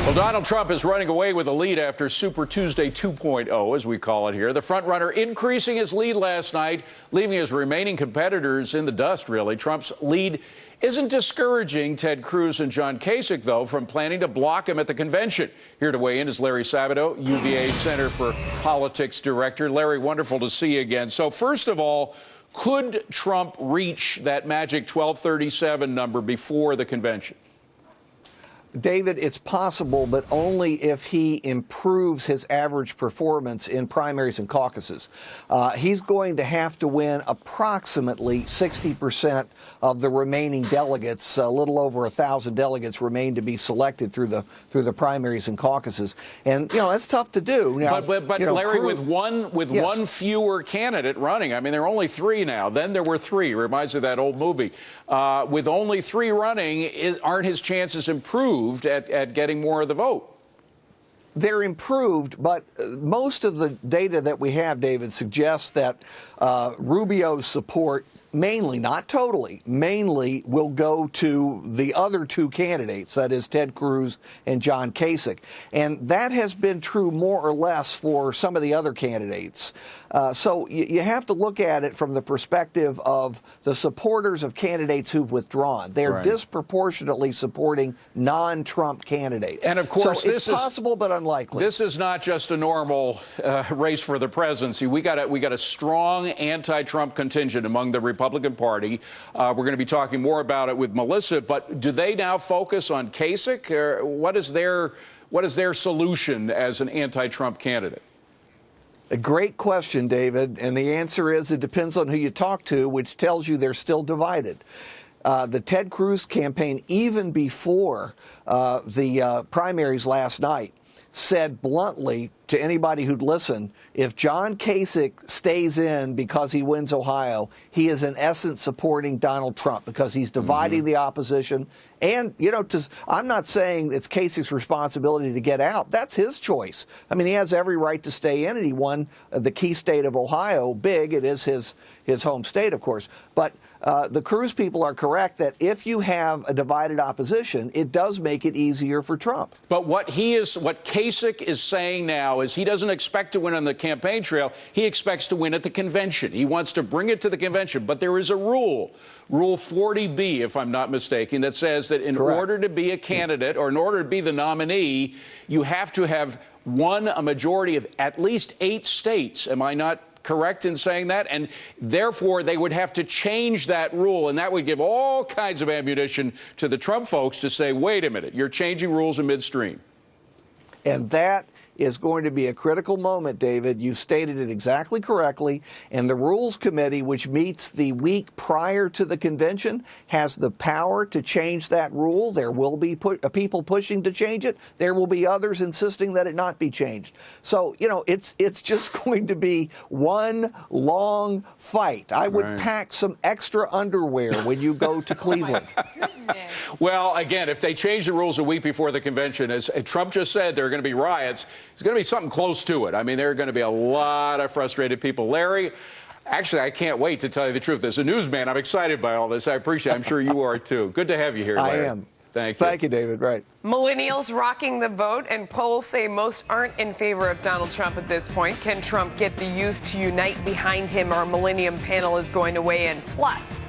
Well, Donald Trump is running away with a lead after Super Tuesday 2.0, as we call it here. The frontrunner increasing his lead last night, leaving his remaining competitors in the dust, really. Trump's lead isn't discouraging Ted Cruz and John Kasich, though, from planning to block him at the convention. Here to weigh in is Larry Sabato, UVA Center for Politics Director. Larry, wonderful to see you again. So first of all, could Trump reach that magic 1237 number before the convention? David, it's possible, but only if he improves his average performance in primaries and caucuses. He's going to have to win approximately 60% of the remaining delegates. A little over 1,000 delegates remain to be selected through the primaries and caucuses, and that's tough to do. Now, but Larry, Cruz, with yes. one fewer candidate running, I mean, there are only three now. Then there were three. Reminds me of that old movie. With only three running, aren't his chances improved at getting more of the vote? They're improved, but most of the data that we have, David, suggests that Rubio's support mainly, not totally, mainly will go to the other two candidates, that is Ted Cruz and John Kasich. And that has been true more or less for some of the other candidates. So you have to look at it from the perspective of the supporters of candidates who've withdrawn. They're right. disproportionately supporting non-Trump candidates. And of course, so it's possible but unlikely. This is not just a normal race for the presidency. We got a strong anti-Trump contingent among the Republican Party. We're going to be talking more about it with Melissa. But do they now focus on Kasich? Or what is their solution as an anti-Trump candidate? A great question, David, and the answer is it depends on who you talk to, which tells you they're still divided. The Ted Cruz campaign, even before the primaries last night, said bluntly to anybody who'd listen, if John Kasich stays in because he wins Ohio, he is in essence supporting Donald Trump because he's dividing the opposition. And, I'm not saying it's Kasich's responsibility to get out. That's his choice. I mean, he has every right to stay in, and he won the key state of Ohio big. It is his home state, of course. But the Cruz people are correct that if you have a divided opposition, it does make it easier for Trump. But what Kasich is saying now is he doesn't expect to win on the campaign trail. He expects to win at the convention. He wants to bring it to the convention. But there is a rule, Rule 40B, if I'm not mistaken, that says that in order to be a candidate or in order to be the nominee, you have to have won a majority of at least 8 states. Am I not correct in saying that? And therefore, they would have to change that rule, and that would give all kinds of ammunition to the Trump folks to say, wait a minute, you're changing rules in midstream. And that is going to be a critical moment, David. You stated it exactly correctly. And the Rules Committee, which meets the week prior to the convention, has the power to change that rule. There will be people pushing to change it. There will be others insisting that it not be changed. So, it's just going to be one long fight. I would pack some extra underwear when you go to Cleveland. Well, again, if they change the rules a week before the convention, as Trump just said, there are going to be riots. It's going to be something close to it. I mean, there are going to be a lot of frustrated people. Larry, actually, I can't wait to tell you the truth. As a newsman, I'm excited by all this. I appreciate it. I'm sure you are, too. Good to have you here, Larry. I am. Thank you. Thank you, David. Right. Millennials rocking the vote, and polls say most aren't in favor of Donald Trump at this point. Can Trump get the youth to unite behind him? Our Millennium panel is going to weigh in. Plus,